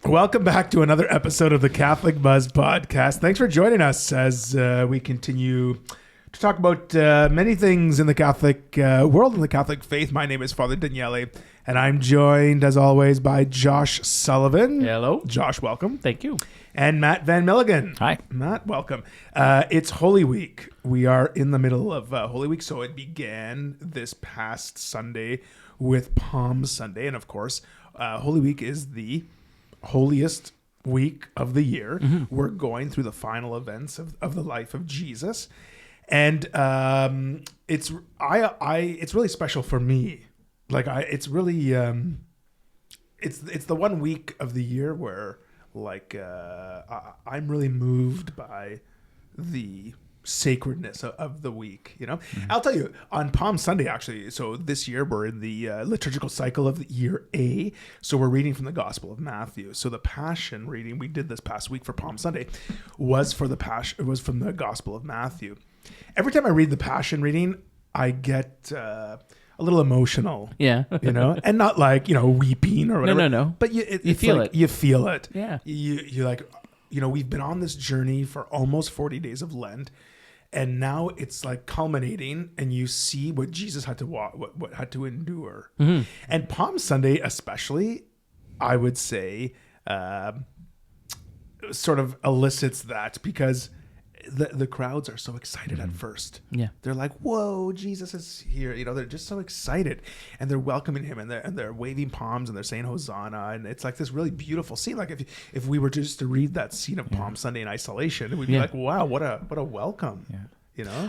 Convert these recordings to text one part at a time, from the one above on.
Welcome back to another episode of the Catholic Buzz Podcast. Thanks for joining us as we continue to talk about many things in the Catholic world and the Catholic faith. My name is Father Daniele, and I'm joined, as always, by Josh Sullivan. Hello. Josh, welcome. Thank you. And Matt Van Milligan. Hi. Matt, welcome. It's Holy Week. We are in the middle of Holy Week, so it began this past Sunday with Palm Sunday. And, of course, Holy Week is the holiest week of the year. Mm-hmm. We're going through the final events of the life of Jesus. And it's really special for me. It's really it's the one week of the year where I'm really moved by the sacredness of the week, you know. Mm-hmm. I'll tell you, on Palm Sunday, actually, so this year we're in the liturgical cycle of the year A, so we're reading from the Gospel of Matthew. So the Passion reading we did this past week for Palm Sunday was from the Gospel of Matthew. Every time I read the Passion reading, I get a little emotional. Yeah. You know, and not weeping or whatever. No. But you feel it. You feel it. Yeah. You like, we've been on this journey for almost 40 days of Lent, and now it's like culminating, and you see what Jesus had to what had to endure. Mm-hmm. And Palm Sunday, especially, I would say, sort of elicits that, because the crowds are so excited at first. Yeah, they're like, "Whoa, Jesus is here!" They're just so excited, and they're welcoming him, and they're waving palms, and they're saying Hosanna, and it's like this really beautiful scene. Like if we were just to read that scene of Palm Sunday in isolation, we'd be like, "Wow, what a welcome!" Yeah.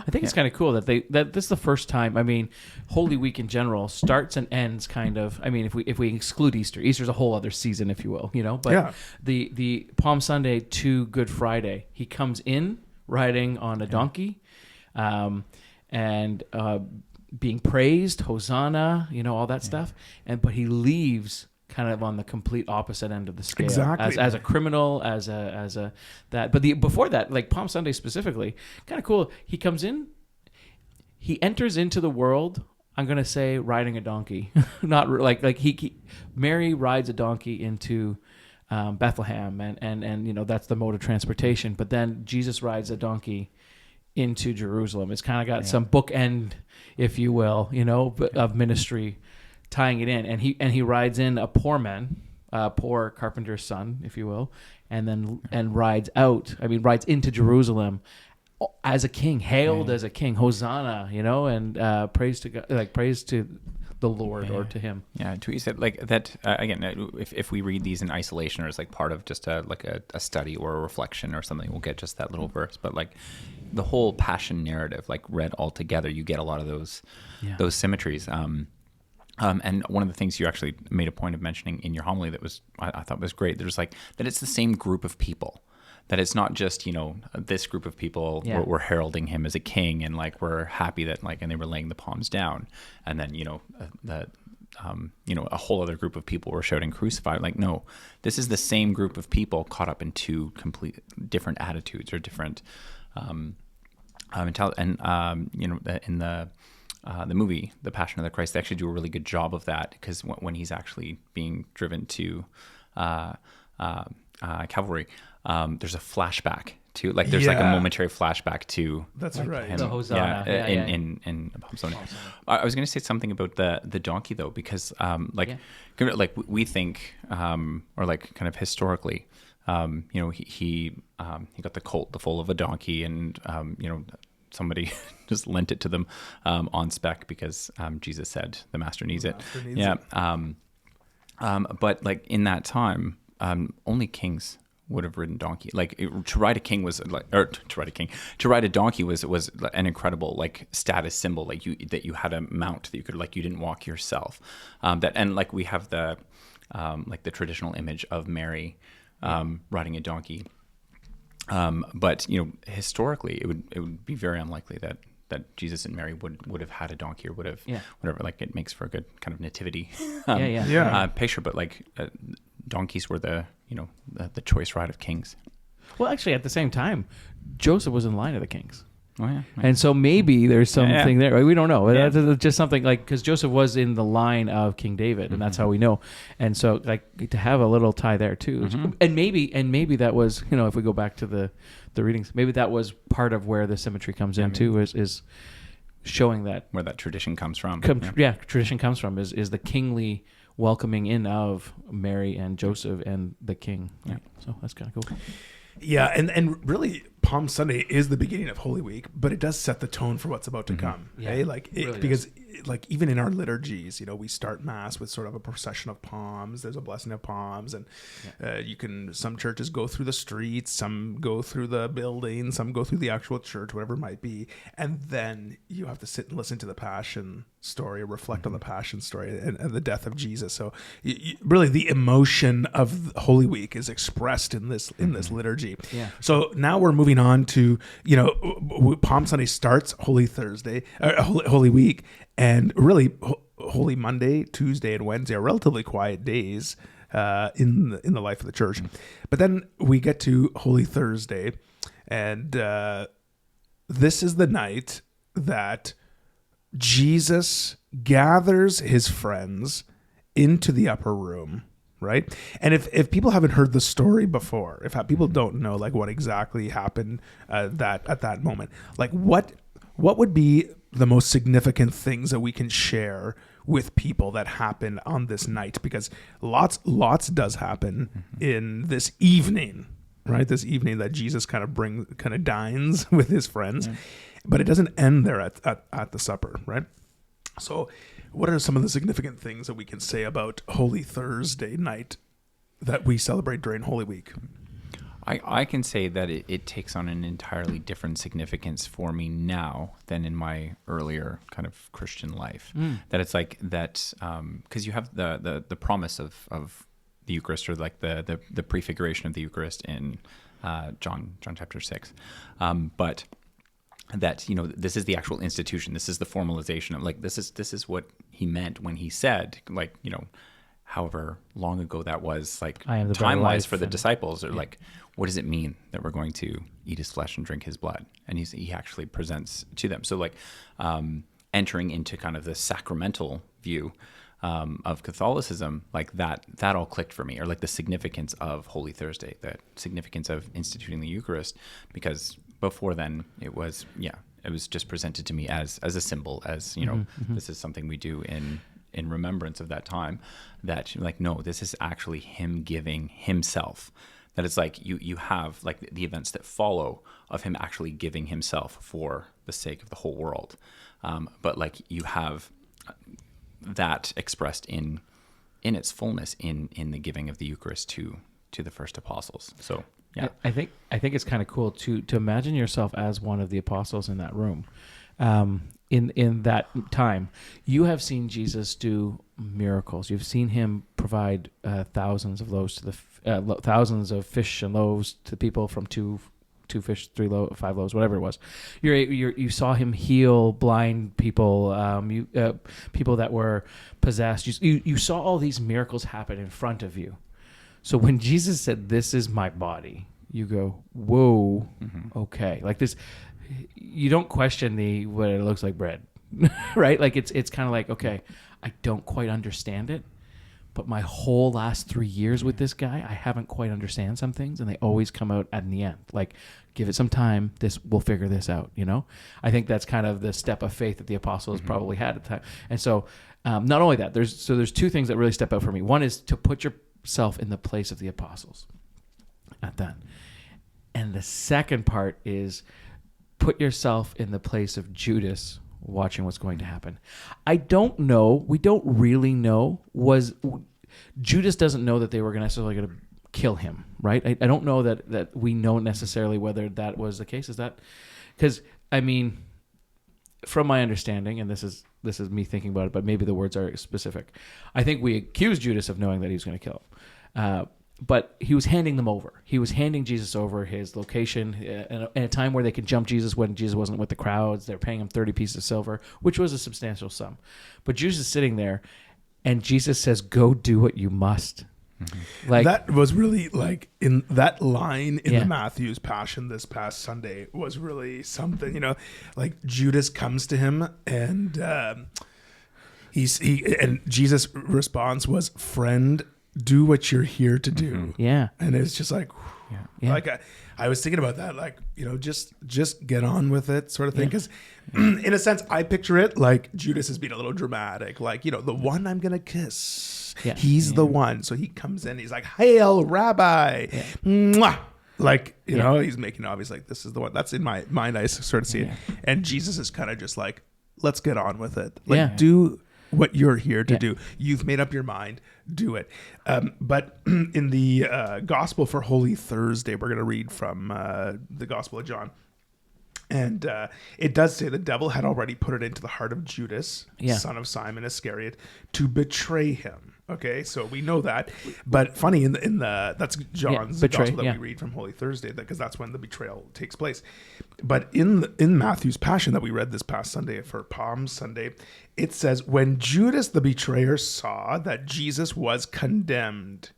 I think it's kind of cool that this is the first time. I mean, Holy Week in general starts and ends kind of. I mean, if we exclude Easter's a whole other season, if you will, But the Palm Sunday to Good Friday, he comes in riding on a donkey, and being praised, Hosanna, all that stuff. But he leaves kind of on the complete opposite end of the scale, exactly, as a criminal, as a that. But before that, like Palm Sunday specifically, kind of cool. He comes in, he enters into the world. I'm gonna say riding a donkey, not like Mary rides a donkey into Bethlehem, and that's the mode of transportation. But then Jesus rides a donkey into Jerusalem. It's kind of got some bookend, if you will, of ministry, tying it in. And he rides in a poor man, poor carpenter's son, if you will, and rides into Jerusalem as a king, hailed as a king, Hosanna, and praise to God, praise to the Lord or to him. Yeah, to what you said, like that, again, if we read these in isolation or as like part of just a study or a reflection or something, we'll get just that little verse. But like the whole Passion narrative, like read all together, you get a lot of those symmetries. And one of the things you actually made a point of mentioning in your homily that was, I thought was great, there's like that it's the same group of people. That it's not just, this group of people were heralding him as a king, and like we're happy that and they were laying the palms down, and then a whole other group of people were shouting crucify. Like, no, this is the same group of people caught up in two complete different attitudes or different mentality. And in the movie The Passion of the Christ, they actually do a really good job of that, because when he's actually being driven to Calvary. There's a flashback to there's like a momentary flashback to him. The Hosanna. In Palm Sunday. I was going to say something about the donkey though, because we think or like kind of historically, he got the colt, the foal of a donkey, and somebody just lent it to them on spec because Jesus said the master needs it. But like in that time, only kings would have ridden donkey. To ride a donkey was an incredible status symbol. That you had a mount that you could you didn't walk yourself. We have the traditional image of Mary riding a donkey. But historically, it would be very unlikely that Jesus and Mary would have had a donkey or would have whatever. It makes for a good kind of nativity picture. But donkeys were the choice ride of kings. Well, actually, at the same time, Joseph was in line of the kings. Oh, yeah. And so maybe there's something there. Right? We don't know. Yeah. That's just something like, because Joseph was in the line of King David, and that's how we know. And so like to have a little tie there too. And maybe that was, if we go back to the readings, maybe that was part of where the symmetry comes in too, is showing that where that tradition comes from. Tradition comes from is the kingly welcoming in of Mary and Joseph and the king. Yeah. So that's kind of cool. Yeah, and really, Palm Sunday is the beginning of Holy Week, but it does set the tone for what's about to come. Yeah, really because like even in our liturgies, we start Mass with sort of a procession of palms. There's a blessing of palms, and some churches go through the streets, some go through the building, some go through the actual church, whatever it might be, and then you have to sit and listen to the Passion story, reflect on the Passion story and the death of Jesus. So really, the emotion of Holy Week is expressed in this liturgy. Yeah. So now we're moving on to Palm Sunday starts Holy Thursday, Holy Week, and really Holy Monday, Tuesday, and Wednesday are relatively quiet days in the life of the church. But then we get to Holy Thursday, and this is the night that Jesus gathers his friends into the upper room, right? And if people haven't heard the story before, if people don't know like what exactly happened at that moment, like what would be the most significant things that we can share with people that happened on this night? Because lots does happen in this evening, right? This evening that Jesus kind of dines with his friends. But it doesn't end there at the supper, right? So what are some of the significant things that we can say about Holy Thursday night that we celebrate during Holy Week? I can say that it takes on an entirely different significance for me now than in my earlier kind of Christian life. That it's like that, because you have the promise of the Eucharist, or like the prefiguration of the Eucharist in John chapter 6. But that, this is the actual institution. This is the formalization of like, this is what he meant when he said, like, however long ago that was, like time-wise for the disciples, or like, what does it mean that we're going to eat his flesh and drink his blood? And he actually presents to them. So like entering into kind of the sacramental view of Catholicism, like that all clicked for me, or like the significance of Holy Thursday, the significance of instituting the Eucharist, because before then it was just presented to me as a symbol, as this is something we do in remembrance of that time, that like, no, this is actually him giving himself. That it's like you have like the events that follow of him actually giving himself for the sake of the whole world, but like you have that expressed in its fullness in the giving of the Eucharist to the first apostles. So yeah, I think it's kind of cool to imagine yourself as one of the apostles in that room. In that time, you have seen Jesus do miracles. You've seen him provide thousands of loaves to thousands of fish and loaves to people from two fish, 5 loaves, whatever it was. You saw him heal blind people, people that were possessed. You saw all these miracles happen in front of you. So when Jesus said, "This is my body," you go, "Whoa, okay." Like this, you don't question what it looks like bread, right? Like it's kind of like, okay, I don't quite understand it, but my whole last 3 years with this guy, I haven't quite understand some things, and they always come out at the end. Like, give it some time. We'll figure this out. I think that's kind of the step of faith that the apostles probably had at the time. And so, not only that, there's 2 things that really step out for me. One is to put yourself in the place of the apostles at that. And the second part is put yourself in the place of Judas watching what's going to happen. I don't know. We don't really know. Judas doesn't know that they were necessarily going to kill him, right? I don't know that we know necessarily whether that was the case. Is that because, I mean, from my understanding, and this is me thinking about it, but maybe the words are specific. I think we accused Judas of knowing that he was going to kill him. But he was handing them over. He was handing Jesus over his location in a time where they could jump Jesus when Jesus wasn't with the crowds. They're paying him 30 pieces of silver, which was a substantial sum. But Judas is sitting there, and Jesus says, "Go do what you must." Like that was really like in that line in Yeah. the Matthew's Passion this past Sunday was really something, like Judas comes to him and and Jesus' response was, "Friend, do what you're here to do." yeah. And it's just like, Yeah. like I was thinking about that, like, just get on with it sort of thing. Because in a sense, I picture it like Judas is being a little dramatic, like, the one I'm going to kiss, Yeah. he's the one. So he comes in, he's like, "Hail, Rabbi." Yeah. Mwah! Like, Yeah. he's making obvious like, this is the one. That's in my mind. I sort of see it. And Jesus is kind of just like, let's get on with it. Like, Yeah. do what you're here to Yeah. do. You've made up your mind. Do it. But in the Gospel for Holy Thursday, we're going to read from the Gospel of John. And it does say the devil had already put it into the heart of Judas, Yeah. son of Simon Iscariot, to betray him. Okay, so we know that. But funny, in the that's John's betray, Gospel that yeah. we read from Holy Thursday, because that's when the betrayal takes place. But in Matthew's Passion that we read this past Sunday for Palm Sunday, it says, when Judas the betrayer saw that Jesus was condemned,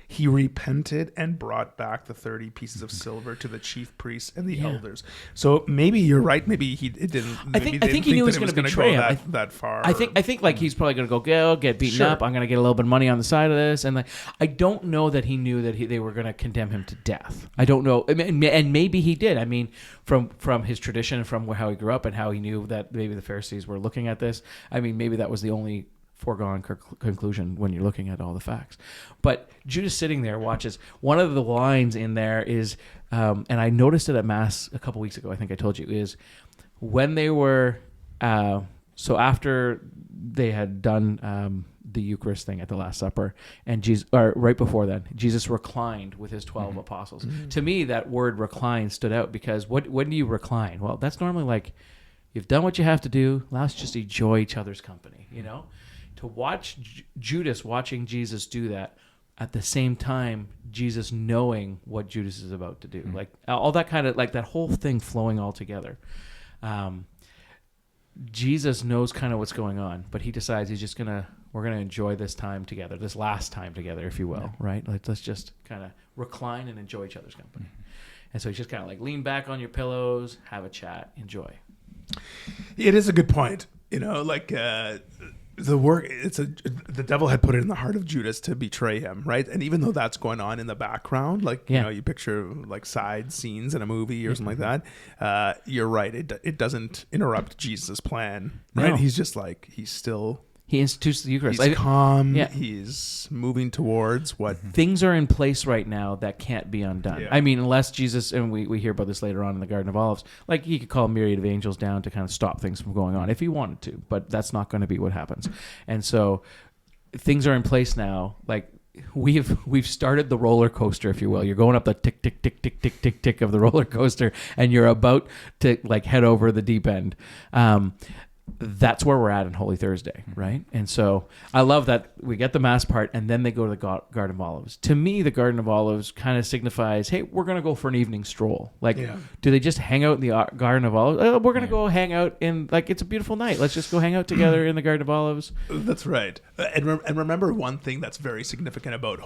he repented and brought back the 30 pieces of silver to the chief priests and the elders. So maybe you're right. Maybe it didn't. I think he knew he was going to betray him. That far. I think like he's probably going to go get beaten Sure. up. I'm going to get a little bit of money on the side of this, and like I don't know that he knew that they were going to condemn him to death. I don't know, and maybe he did. I mean, from his tradition and from how he grew up and how he knew that maybe the Pharisees were looking at this. I mean, maybe that was the only foregone conclusion when you're looking at all the facts. But Judas sitting there watches. One of the lines in there is, and I noticed it at Mass a couple weeks ago, I think I told you, is when they were, so after they had done the Eucharist thing at the Last Supper, and Jesus, or right before that, Jesus reclined with his 12 apostles. To me, that word recline stood out because when do you recline? Well, that's normally like, you've done what you have to do. Let's just enjoy each other's company, To watch Judas watching Jesus do that at the same time, Jesus knowing what Judas is about to do, like all that kind of like that whole thing flowing all together. Jesus knows kind of what's going on, but he decides we're gonna enjoy this time together, this last time together, if you will, right? Let's just kind of recline and enjoy each other's company. And so he's just kind of like lean back on your pillows, have a chat, enjoy. It is a good point. The devil had put it in the heart of Judas to betray him, right? And even though that's going on in the background, you picture like side scenes in a movie or something like that. You're right. It doesn't interrupt Jesus' plan, right? No. He's just like, He institutes the Eucharist. he's calm. Yeah. He's moving towards what. Things are in place right now that can't be undone. Yeah. I mean, unless Jesus, and we hear about this later on in the Garden of Olives, like he could call a myriad of angels down to kind of stop things from going on if he wanted to, but that's not going to be what happens. And so things are in place now. Like we've started the roller coaster, if you will. You're going up the tick, tick, tick, tick, tick, tick, tick of the roller coaster, and you're about to like head over the deep end. That's where we're at in Holy Thursday, right? And so I love that we get the Mass part, and then they go to the Garden of Olives. To me, the Garden of Olives kind of signifies, hey, we're going to go for an evening stroll. Like, do they just hang out in the Garden of Olives? Oh, we're going to go hang out in, like, it's a beautiful night. Let's just go hang out together in the Garden of Olives. That's right. And remember one thing that's very significant about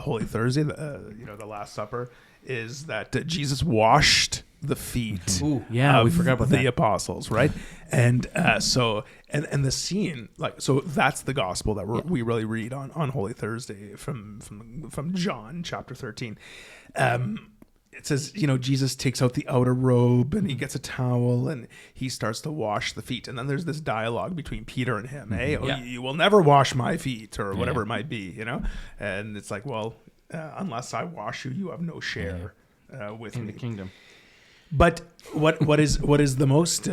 Holy Thursday, the Last Supper, is that Jesus washed the feet we forgot about the apostles, right? And so the scene, so that's the gospel that we really read on Holy Thursday from John chapter 13. It says, Jesus takes out the outer robe and he gets a towel and he starts to wash the feet. And then there's this dialogue between Peter and him. Hey, you will never wash my feet, or whatever it might be, And it's like, well, unless I wash you, you have no share with in me. the kingdom. But what is the most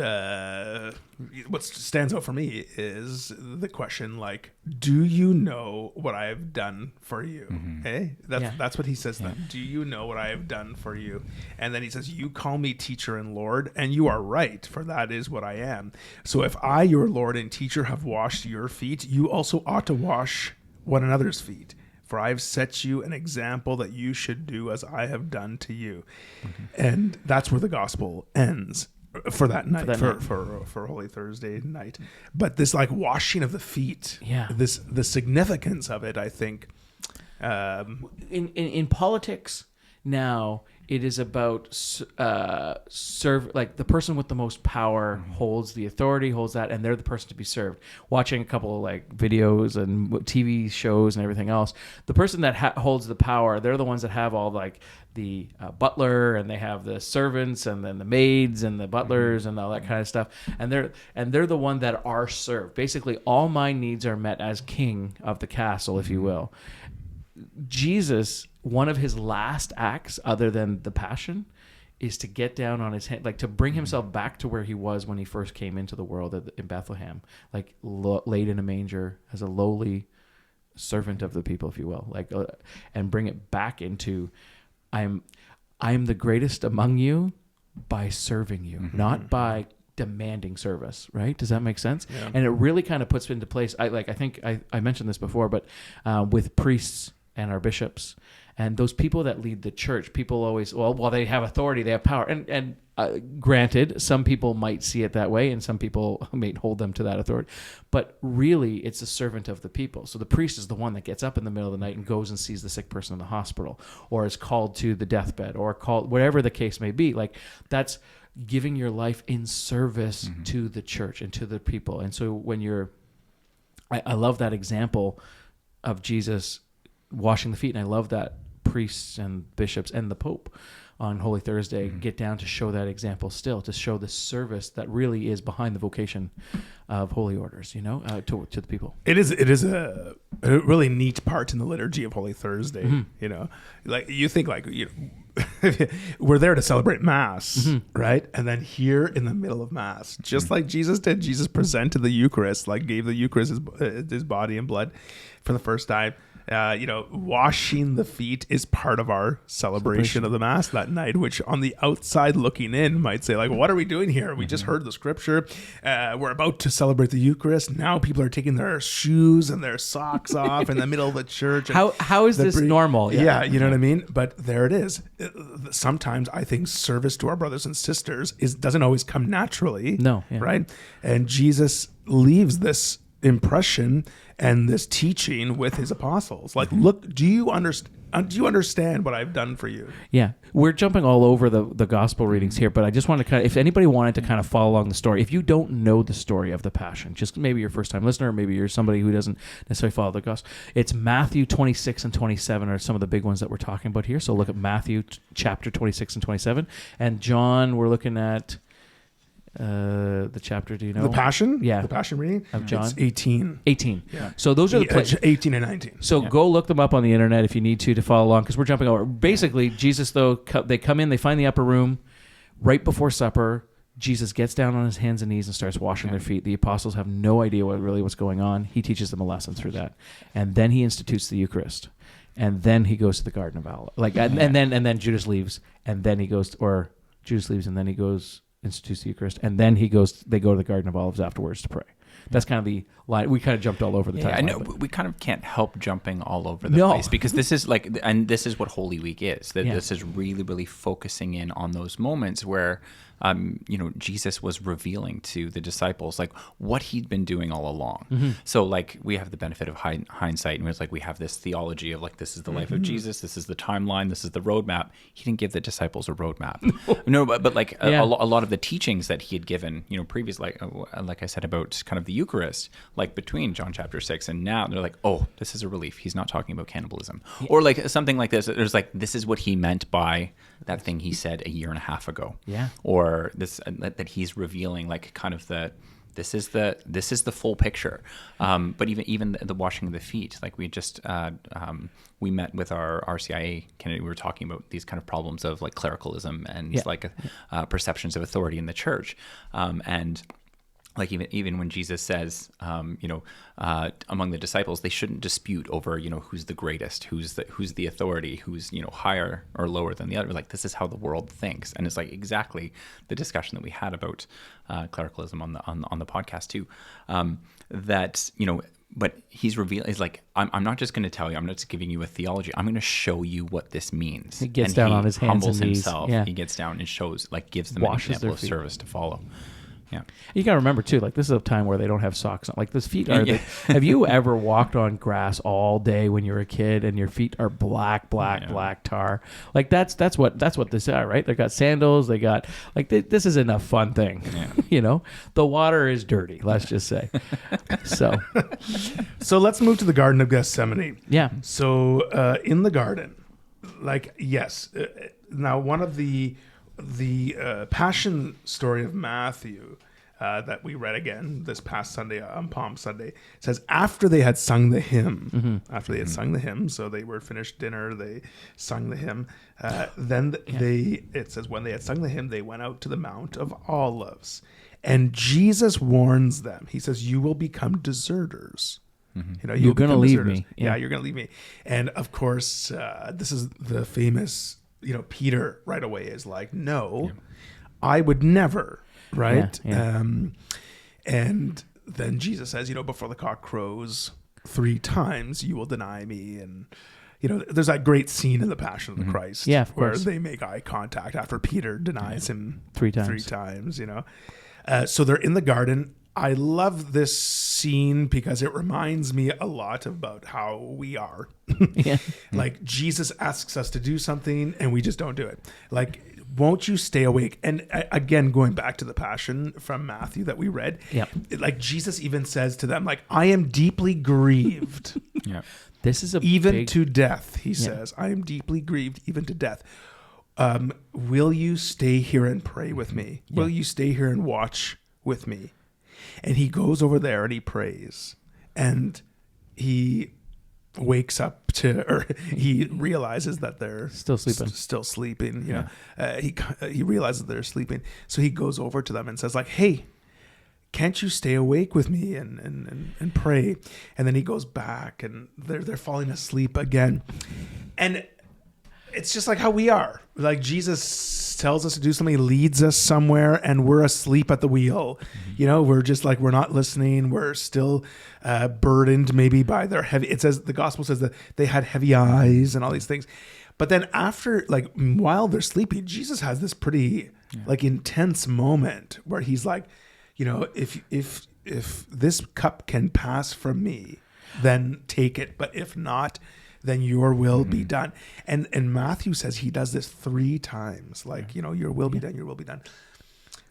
what stands out for me is the question, like, do you know what I have done for you? Hey, that's what he says then. Do you know what I have done for you? And then he says, you call me teacher and Lord, and you are right, for that is what I am. So if I, your Lord and teacher, have washed your feet, you also ought to wash one another's feet. For I have set you an example that you should do as I have done to you. And that's where the gospel ends for that night, for Holy Thursday night. But this like washing of the feet, the significance of it, I think, In politics now, it is about serve, like the person with the most power holds the authority, holds that, and they're the person to be served. Watching a couple of like videos and TV shows and everything else, the person that holds the power, they're the ones that have all like the butler, and they have the servants, and then the maids and the butlers and all that kind of stuff, and they're the one that are served. Basically, all my needs are met as king of the castle, if you will. Jesus, one of his last acts other than the passion, is to get down on his hand, like to bring himself back to where he was when he first came into the world in Bethlehem, like laid in a manger as a lowly servant of the people, if you will, like, and bring it back into, I'm the greatest among you by serving you, not by demanding service, right? Does that make sense? Yeah. And it really kind of puts into place. I think I mentioned this before, but with priests and our bishops and those people that lead the church, people always, while they have authority, they have power. And granted, some people might see it that way, and some people may hold them to that authority. But really, it's a servant of the people. So the priest is the one that gets up in the middle of the night and goes and sees the sick person in the hospital, or is called to the deathbed, or called, whatever the case may be. Like, that's giving your life in service to the church and to the people. And so when I love that example of Jesus washing the feet, and I love that priests and bishops and the Pope on Holy Thursday get down to show that example still, to show the service that really is behind the vocation of holy orders, to the people. It is a really neat part in the liturgy of Holy Thursday, like you think like, we're there to celebrate Mass, right? And then here in the middle of Mass, just like Jesus did, Jesus presented the Eucharist, like gave the Eucharist his body and blood for the first time. Washing the feet is part of our celebration of the Mass that night, which on the outside looking in might say, like, what are we doing here? We just heard the scripture. We're about to celebrate the Eucharist. Now people are taking their shoes and their socks off in the middle of the church. How is this normal? Yeah, you know what I mean? But there it is. Sometimes I think service to our brothers and sisters doesn't always come naturally. No. Yeah. Right? And Jesus leaves this impression and this teaching with his apostles. Like, look, do you understand what I've done for you? Yeah. We're jumping all over the gospel readings here, but I just want to if anybody wanted to kind of follow along the story, if you don't know the story of the Passion, just maybe you're a first-time listener, maybe you're somebody who doesn't necessarily follow the gospel, it's Matthew 26 and 27 are some of the big ones that we're talking about here. So look at Matthew chapter 26 and 27. And John, we're looking at the chapter, do you know? The Passion? Yeah. The Passion reading? Of John? It's 18. 18. Yeah. So those are the 18 and 19. So go look them up on the internet if you need to follow along, because we're jumping over. Basically, Jesus, though, they come in, they find the upper room right before supper. Jesus gets down on his hands and knees and starts washing their feet. The apostles have no idea what's going on. He teaches them a lesson through that. And then he institutes the Eucharist. And then he goes to the Garden of Olives. And then Judas leaves, and then he goes, institutes the Eucharist, and then they go to the Garden of Olives afterwards to pray. That's kind of the line. We kind of jumped all over the timeline. I know. We kind of can't help jumping all over the place, because this is this is what Holy Week is. This is really, really focusing in on those moments where Jesus was revealing to the disciples like what he'd been doing all along. So like we have the benefit of hindsight, and it's like we have this theology of like, this is the life of Jesus, this is the timeline, this is the roadmap. He didn't give the disciples a roadmap. But like a lot of the teachings that he had given, previously, like I said about kind of the Eucharist, like between John chapter 6 and now, they're like, oh, this is a relief. He's not talking about cannibalism, or like something like this. There's like, this is what he meant by that thing he said a year and a half ago. Yeah. Or this that he's revealing like kind of this is the full picture. But even the washing of the feet, like we just we met with our RCIA candidate. We were talking about these kind of problems of like clericalism and perceptions of authority in the church, and like even when Jesus says, among the disciples, they shouldn't dispute over, who's the greatest, who's the authority, who's, higher or lower than the other. Like, this is how the world thinks. And it's like exactly the discussion that we had about clericalism on the podcast too. But he's like, I'm not just going to tell you, I'm not just giving you a theology. I'm going to show you what this means. He gets down on his hands and knees. Humbles himself. Yeah. He gets down and shows, like, gives them an example of service to follow. Yeah. You got to remember too, like this is a time where they don't have socks on. Like those feet are. Have you ever walked on grass all day when you were a kid and your feet are black tar? Like that's what this are, right? They got sandals. They got like this isn't a fun thing. Yeah. The water is dirty. Let's just say. So let's move to the Garden of Gethsemane. Yeah. So in the garden, like yes, now one of the Passion story of Matthew that we read again this past Sunday on Palm Sunday says after they had sung the hymn, so they were finished dinner, they sung the hymn. It says when they had sung the hymn, they went out to the Mount of Olives, and Jesus warns them. He says, "You will become deserters." You're going to leave me. Yeah, you're going to leave me. And of course, this is the famous. Peter right away is like, no, I would never, right? Yeah. And then Jesus says, before the cock crows 3 times, you will deny me. And, there's that great scene in the Passion of the Christ where they make eye contact after Peter denies him 3 times. 3 times, So they're in the garden. I love this scene because it reminds me a lot about how we are. Like Jesus asks us to do something and we just don't do it. Like, won't you stay awake? And again, going back to the Passion from Matthew that we read, like Jesus even says to them, like, I am deeply grieved. This is to death, he says. I am deeply grieved, even to death. Will you stay here and pray with me? Will you stay here and watch with me? And he goes over there and he prays, and he wakes up or he realizes that they're still sleeping. He realizes they're sleeping, so he goes over to them and says, like, "Hey, can't you stay awake with me and pray?" And then he goes back, and they're falling asleep again, and it's just like how we are. Like Jesus tells us to do something, leads us somewhere, and we're asleep at the wheel. We're just like, we're not listening. We're still burdened maybe by their heavy. It says, the gospel says that they had heavy eyes and all these things. But then after, like, while they're sleeping, Jesus has this pretty like intense moment where he's like, if this cup can pass from me, then take it. But if not, then your will be done. And Matthew says he does this 3 times, like, your will be done, your will be done.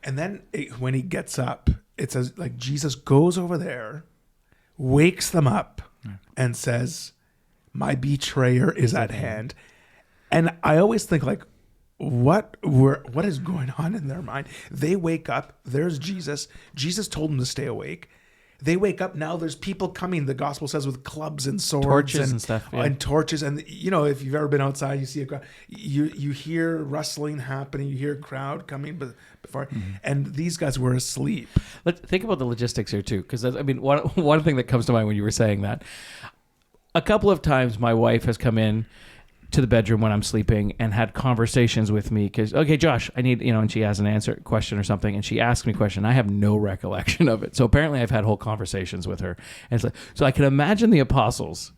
And then when he gets up, it says, like, Jesus goes over there, wakes them up, and says, my betrayer is at hand. And I always think, like, what is going on in their mind? They wake up, there's Jesus. Jesus told them to stay awake. They wake up, now there's people coming, the gospel says, with clubs and swords, torches and stuff. And torches. And, if you've ever been outside, you see a crowd, you hear rustling happening, you hear a crowd coming before, and these guys were asleep. Let's think about the logistics here too, because one thing that comes to mind when you were saying that, a couple of times my wife has come in to the bedroom when I'm sleeping and had conversations with me because, okay, Josh, I need, and she has an question or something, and she asks me a question. I have no recollection of it. So apparently I've had whole conversations with her. And it's like, so I can imagine the apostles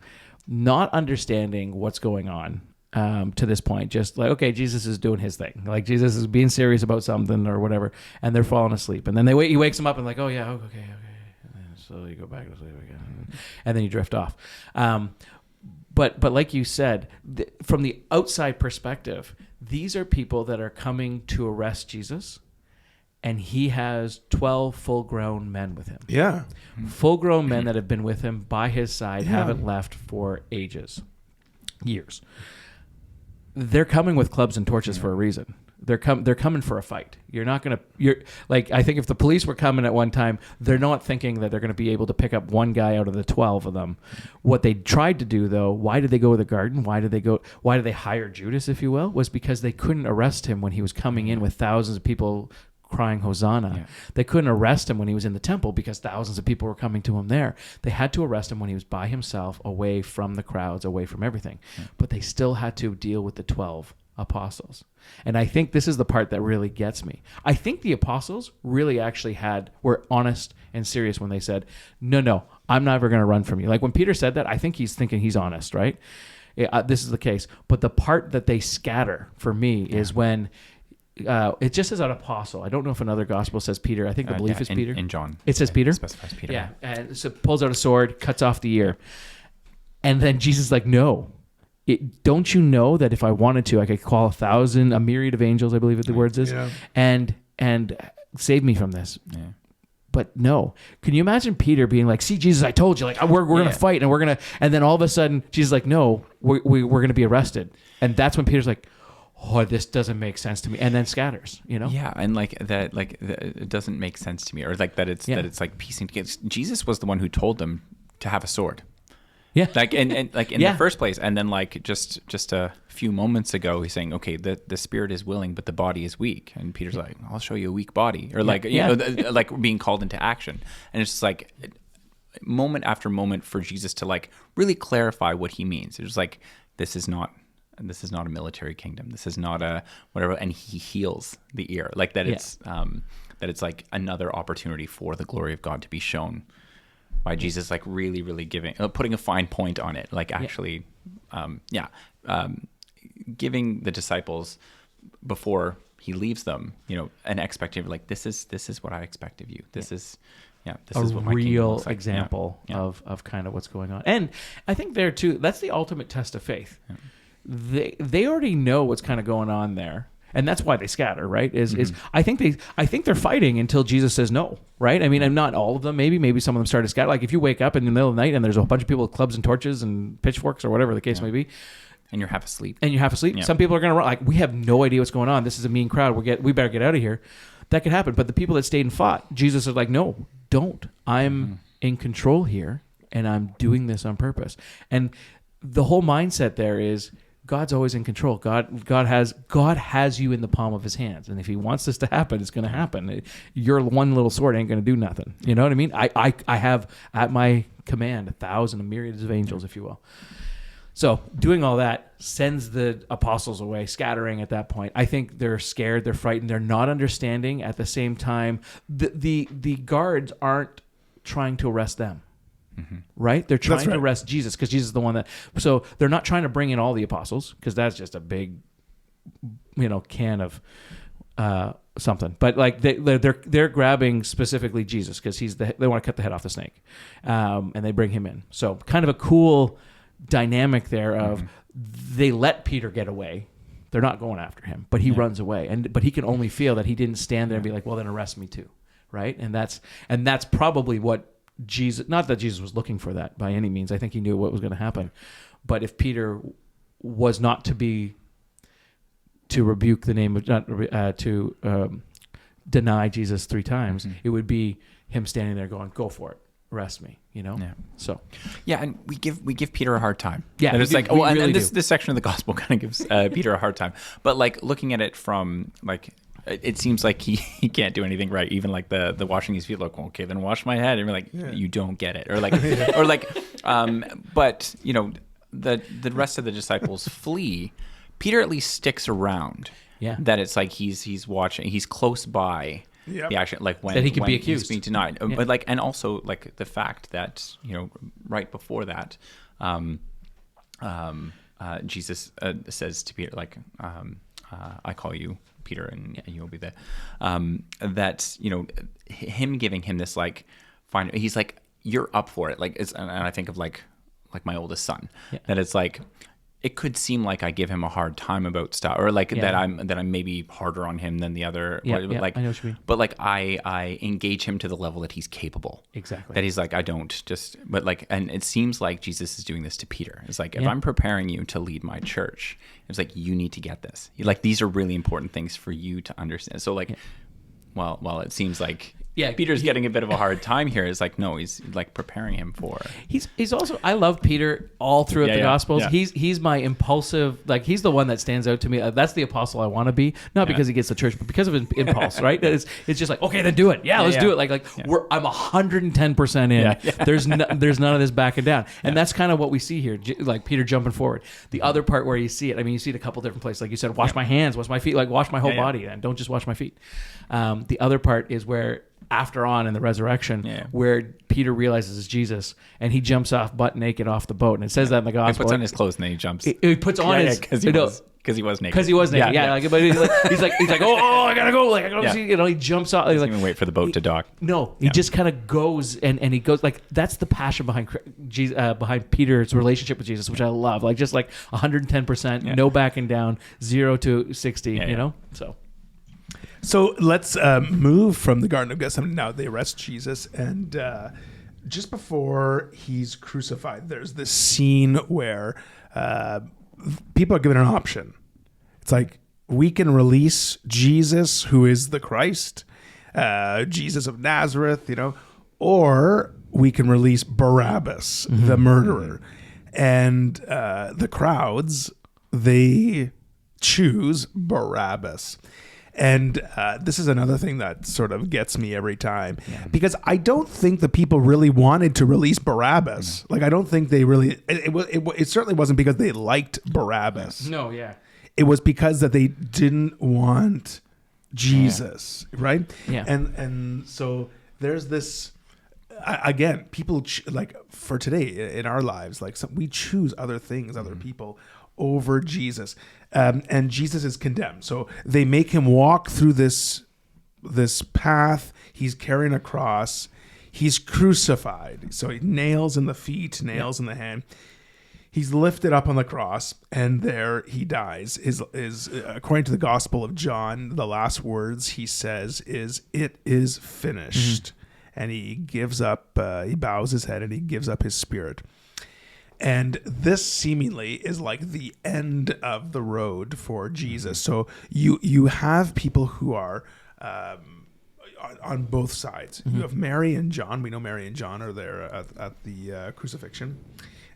not understanding what's going on to this point. Just like, okay, Jesus is doing his thing. Like Jesus is being serious about something or whatever, and they're falling asleep. And then he wakes them up and like, oh yeah, okay. And then so you go back to sleep again. And then you drift off. But like you said, from the outside perspective, these are people that are coming to arrest Jesus, and he has 12 full-grown men with him. Yeah. Full-grown men that have been with him by his side, haven't left for years. They're coming with clubs and torches for a reason. They're coming for a fight. I think if the police were coming at one time, they're not thinking that they're going to be able to pick up one guy out of the 12 of them. What they tried to do, though, why did they go to the garden? Why did they hire Judas, if you will? Was because they couldn't arrest him when he was coming in with thousands of people crying Hosanna. Yeah. They couldn't arrest him when he was in the temple because thousands of people were coming to him there. They had to arrest him when he was by himself, away from the crowds, away from everything. Yeah. But they still had to deal with the 12 apostles. And I think this is the part that really gets me. I think the apostles really actually were honest and serious when they said, no, I'm never going to run from you. Like when Peter said that, I think he's thinking he's honest, right? This is the case. But the part that they scatter for me is when it just says an apostle. I don't know if another gospel says Peter. I think the belief is Peter. In John. It says Peter? It specifies Peter. Yeah. And so pulls out a sword, cuts off the ear. And then Jesus is like, no. Don't you know that if I wanted to, I could call a myriad of angels, I believe what the words is, and save me from this. Yeah. But no. Can you imagine Peter being like, see, Jesus, I told you, like, we're going to fight, and then all of a sudden, Jesus is like, no, we're going to be arrested. And that's when Peter's like, oh, this doesn't make sense to me, and then scatters, Yeah, and it doesn't make sense to me, or like that it's like piecing together. Jesus was the one who told them to have a sword. Yeah, like and like in the first place, and then like just a few moments ago, he's saying, okay, the spirit is willing, but the body is weak, and Peter's like, I'll show you a weak body, or like like being called into action, and it's just like moment after moment for Jesus to like really clarify what he means. It's like this is not a military kingdom. This is not a whatever, and he heals the ear, like that. It's that it's like another opportunity for the glory of God to be shown. By Jesus, like really, really putting a fine point on it, like actually, giving the disciples before he leaves them, an expectation like this is what I expect of you. This is what my real looks like. Example of kind of what's going on. And I think there too, that's the ultimate test of faith. Yeah. They already know what's kind of going on there. And that's why they scatter, right? I think they're fighting until Jesus says no, right? I mean, and not all of them. Maybe some of them start to scatter. Like if you wake up in the middle of the night and there's a bunch of people with clubs and torches and pitchforks or whatever the case may be, and you're half asleep. Yeah. Some people are going to run. Like we have no idea what's going on. This is a mean crowd. We better get out of here. That could happen. But the people that stayed and fought, Jesus is like, no, don't. I'm in control here, and I'm doing this on purpose. And the whole mindset there is, God's always in control. God has you in the palm of his hands. And if he wants this to happen, it's going to happen. Your one little sword ain't going to do nothing. You know what I mean? I have at my command 1,000 myriads of angels, if you will. So doing all that sends the apostles away, scattering at that point. I think they're scared. They're frightened. They're not understanding. At the same time, the guards aren't trying to arrest them. Mm-hmm. Right? They're trying to arrest Jesus because Jesus is the one that. So they're not trying to bring in all the apostles because that's just a big, can of something. But like they're grabbing specifically Jesus because they want to cut the head off the snake, and they bring him in. So kind of a cool dynamic there of they let Peter get away. They're not going after him, but he runs away, but he can only feel that he didn't stand there and be like, well, then arrest me too, right? And that's probably what. Jesus, not that Jesus was looking for that by any means. I think he knew what was going to happen. But if Peter was not to rebuke the name of, to deny Jesus 3 times, it would be him standing there going, "Go for it, arrest me." Yeah. So. Yeah, and we give Peter a hard time. Yeah, and it's like, and this section of the gospel kind of gives Peter a hard time. But like looking at it from like. It seems like he can't do anything right. Even like the washing his feet, like, okay, then wash my head. And you're like, you don't get it. Or like, but the rest of the disciples flee. Peter at least sticks around. Yeah. That it's like he's watching, he's close by the action, like when that he could be accused, he's being denied. But like, and also like the fact that, right before that, Jesus says to Peter, like, I call you Peter, and you will be there. That him giving him this like, fine. He's like, you're up for it. Like, and I think of like my oldest son. Yeah. That it's like, it could seem like I give him a hard time about stuff, or like that I'm maybe harder on him than the other. Like, I know what you mean. But like I engage him to the level that he's capable. Exactly. That he's like, I don't just, but like, and it seems like Jesus is doing this to Peter. It's like, if I'm preparing you to lead my church, it's like, you need to get this. Like, these are really important things for you to understand. So like, well, it seems like Peter's getting a bit of a hard time here. It's like, no, he's like preparing him for. He's also, I love Peter all throughout the Gospels. Yeah. He's my impulsive, like he's the one that stands out to me. That's the apostle I want to be, not because he gets the church, but because of his impulse, right? It's just like, okay, then do it. Let's do it. I'm 110% in. Yeah. There's none of this backing down, and that's kind of what we see here. Like Peter jumping forward. The other part where you see it, I mean, you see it a couple different places. Like you said, wash my hands, wash my feet, like wash my whole body, and don't just wash my feet. The other part is where. After on in the resurrection, where Peter realizes it's Jesus, and he jumps off butt naked off the boat, and it says that in the gospel. He puts on his clothes and then he jumps. He puts on his. Because he was naked. Because he was naked, yeah. Like, but he's like, oh, I gotta go, like I gotta see, he jumps off. Doesn't Like, even wait for the boat to dock. No, he just kind of goes and he goes like that's the passion behind Jesus, behind Peter's relationship with Jesus, which I love. Like just like 110%, no backing down, 0 to 60. You know, So let's move from the Garden of Gethsemane. Now they arrest Jesus, and just before he's crucified, there's this scene where people are given an option. It's like, we can release Jesus, who is the Christ, Jesus of Nazareth, or we can release Barabbas, the murderer. And the crowds, they choose Barabbas. And this is another thing that sort of gets me every time, because I don't think the people really wanted to release Barabbas. Like, I don't think they really, it certainly wasn't because they liked Barabbas. No, yeah. It was because that they didn't want Jesus, right? Yeah. And so there's this, again, people like for today in our lives, like we choose other things, other people over Jesus. And Jesus is condemned. So they make him walk through this path. He's carrying a cross. He's crucified. So he nails in the feet, nails in the hand. He's lifted up on the cross, and there he dies. Is according to the Gospel of John, the last words he says is, "It is finished." And he gives up, he bows his head and he gives up his spirit. And this seemingly is like the end of the road for Jesus. So you have people who are on both sides. You have Mary and John. We know Mary and John are there at the crucifixion.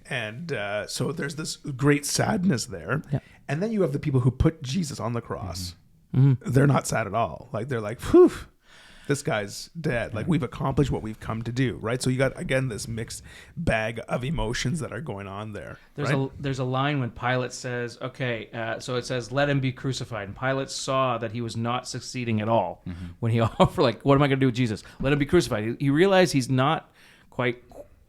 And so there's this great sadness there. Yeah. And then you have the people who put Jesus on the cross. They're not sad at all. Like, they're like, whew, this guy's dead. Like, we've accomplished what we've come to do, right? So you got, again, this mixed bag of emotions that are going on there. There's a line when Pilate says, okay, so it says, let him be crucified. And Pilate saw that he was not succeeding at all when he offered, like, what am I going to do with Jesus? Let him be crucified. He realized he's not quite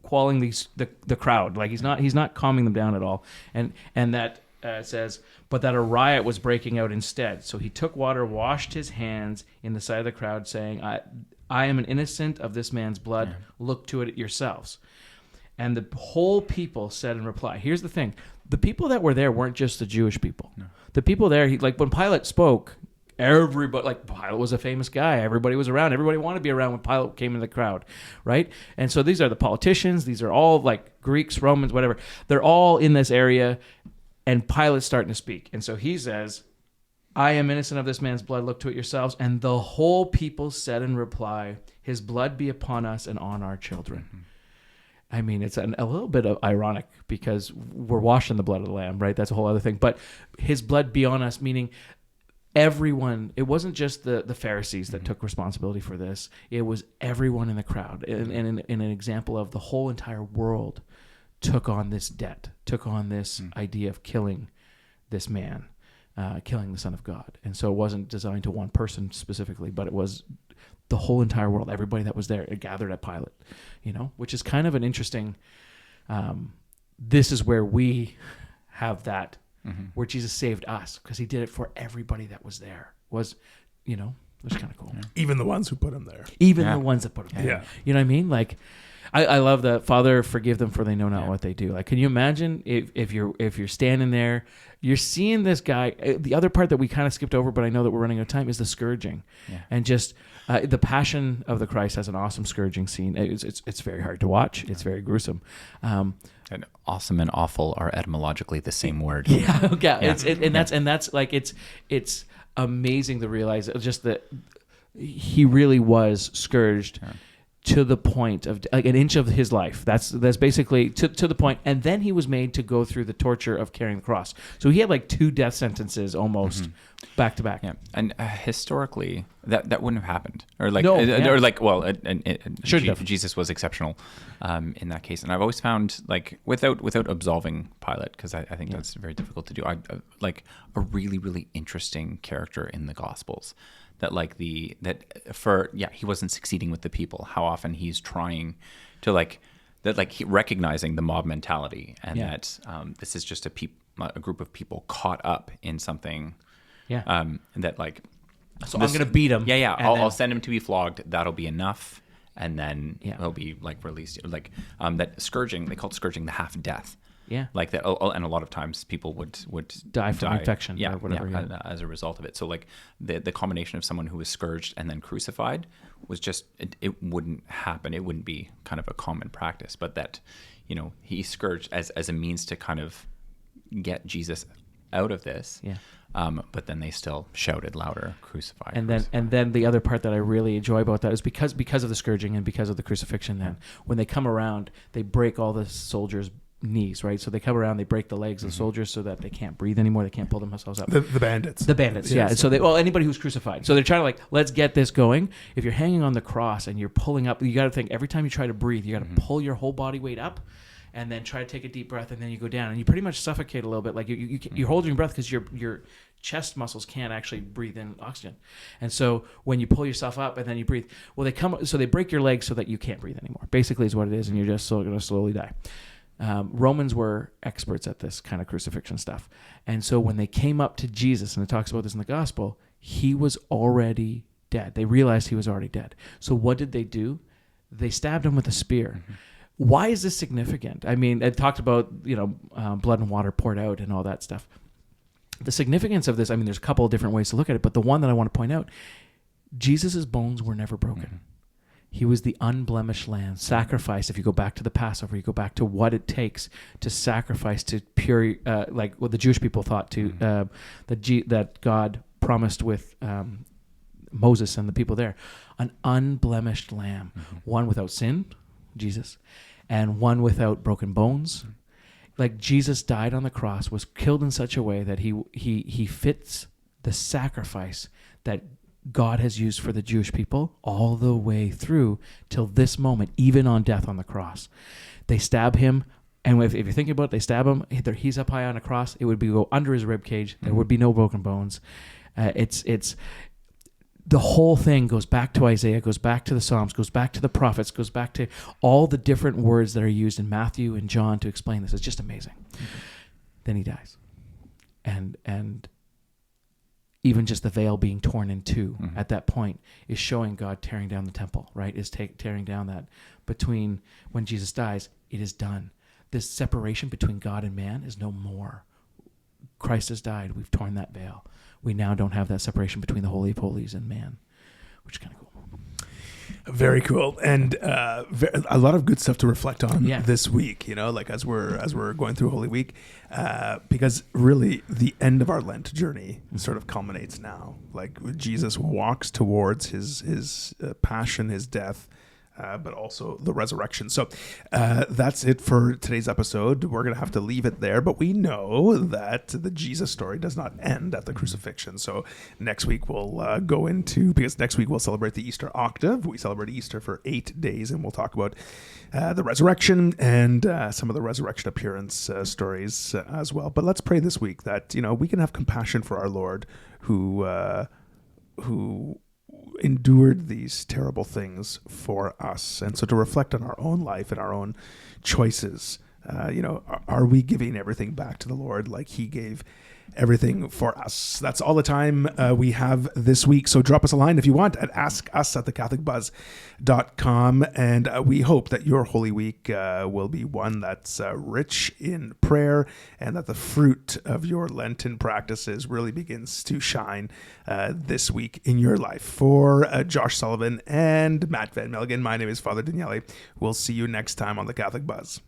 quelling the crowd. Like, he's not calming them down at all. And that says, but that a riot was breaking out instead. So he took water, washed his hands in the sight of the crowd, saying, I am an innocent of this man's blood. Look to it yourselves. And the whole people said in reply, here's the thing. The people that were there weren't just the Jewish people. No. The people there, like when Pilate spoke, everybody, like Pilate was a famous guy. Everybody was around. Everybody wanted to be around when Pilate came in the crowd, right? And so these are the politicians. These are all like Greeks, Romans, whatever. They're all in this area. And Pilate's starting to speak. And so he says, I am innocent of this man's blood. Look to it yourselves. And the whole people said in reply, his blood be upon us and on our children. I mean, it's a little bit of ironic because we're washed in the blood of the Lamb, right? That's a whole other thing. But his blood be on us, meaning everyone. It wasn't just the Pharisees that took responsibility for this. It was everyone in the crowd. And in an example of the whole entire world took on this debt, took on this idea of killing this man, killing the Son of God. And so it wasn't designed to one person specifically, but it was the whole entire world, everybody that was there, gathered at Pilate, which is kind of an interesting, this is where we have that, where Jesus saved us, because he did it for everybody that was there. It was kind of cool. Yeah. Even the ones who put him there. The ones that put him there. Yeah. You know what I mean? Like, I love that. Father, forgive them, for they know not what they do. Like, can you imagine if you're standing there, you're seeing this guy. The other part that we kind of skipped over, but I know that we're running out of time, is the scourging, and just the Passion of the Christ has an awesome scourging scene. It's very hard to watch. It's very gruesome. And awesome and awful are etymologically the same word. Yeah. That's like it's amazing to realize just that he really was scourged. Yeah. To the point of like an inch of his life. That's basically to the point. And then he was made to go through the torture of carrying the cross. So he had like 2 death sentences almost back to back. Yeah, and historically that wouldn't have happened. Or like, Jesus was exceptional in that case. And I've always found, like, without absolving Pilate, because I think that's very difficult to do. Like a really, really interesting character in the Gospels. He wasn't succeeding with the people. How often he's trying to recognizing the mob mentality, and that this is just a group of people caught up in something. Yeah. That like. So I'm going to beat him. Yeah. and I'll then- send him to be flogged. That'll be enough. And then Yeah. he'll be like released. Like that scourging, they called scourging the half death. Yeah. Like that. Oh, and a lot of times people would Die from infection Yeah, or whatever, Yeah, yeah. as a result of it. So like the combination of someone who was scourged and then crucified was just, it wouldn't happen. It wouldn't be kind of a common practice, but that, he scourged as a means to kind of get Jesus out of this. Yeah. But then they still shouted louder, crucify. And crucify. then the other part that I really enjoy about that is because of the scourging and because of the crucifixion. Then when they come around, they break all the soldiers' knees, right? So they come around, they break the legs of the soldiers so that they can't breathe anymore. They can't pull themselves up. The bandits. The bandits, yeah. And so anybody who's crucified. So they're trying to like, let's get this going. If you're hanging on the cross and you're pulling up, you got to think every time you try to breathe, you got to pull your whole body weight up. And then try to take a deep breath, and then you go down, and you pretty much suffocate a little bit. Like you're holding your breath because your chest muscles can't actually breathe in oxygen. And so when you pull yourself up and then you breathe, they break your legs so that you can't breathe anymore. Basically, is what it is, and you're just going to slowly die. Romans were experts at this kind of crucifixion stuff, and so when they came up to Jesus, and it talks about this in the gospel, he was already dead. They realized he was already dead. So what did they do? They stabbed him with a spear. Why is this significant? I mean, it talked about, blood and water poured out and all that stuff. The significance of this, I mean, there's a couple of different ways to look at it, but the one that I want to point out, Jesus' bones were never broken. He was the unblemished lamb, sacrificed. If you go back to the Passover, you go back to what it takes to sacrifice to pure, like what the Jewish people thought to, that God promised with Moses and the people there. An unblemished lamb, one without sin, Jesus, and one without broken bones. Like Jesus died on the cross, was killed in such a way that he fits the sacrifice that God has used for the Jewish people all the way through till this moment, even on death on the cross. They stab him, and if you're thinking about it, they stab him. He's up high on a cross. It would go under his rib cage. There would be no broken bones. It's the whole thing goes back to Isaiah, goes back to the Psalms, goes back to the prophets, goes back to all the different words that are used in Matthew and John to explain this. It's just amazing. Then he dies. And even just the veil being torn in two at that point is showing God tearing down the temple, right? Is tearing down that between when Jesus dies, it is done. This separation between God and man is no more. Christ has died. We've torn that veil. We now don't have that separation between the Holy of Holies and man, which is kind of cool. Very cool, and a lot of good stuff to reflect on this week. Like as we're going through Holy Week, because really the end of our Lent journey sort of culminates now. Like Jesus walks towards his passion, his death, but also the resurrection. So that's it for today's episode. We're going to have to leave it there, but we know that the Jesus story does not end at the crucifixion. So next week we'll go into, because next week we'll celebrate the Easter octave. We celebrate Easter for 8 days, and we'll talk about the resurrection and some of the resurrection appearance stories as well. But let's pray this week that, we can have compassion for our Lord who endured these terrible things for us. And so to reflect on our own life and our own choices, are we giving everything back to the Lord like he gave everything for us? That's all the time we have this week. So drop us a line if you want at askus@thecatholicbuzz.com. And we hope that your Holy Week will be one that's rich in prayer, and that the fruit of your Lenten practices really begins to shine this week in your life. For Josh Sullivan and Matt Van Melligan, my name is Father Daniele. We'll see you next time on The Catholic Buzz.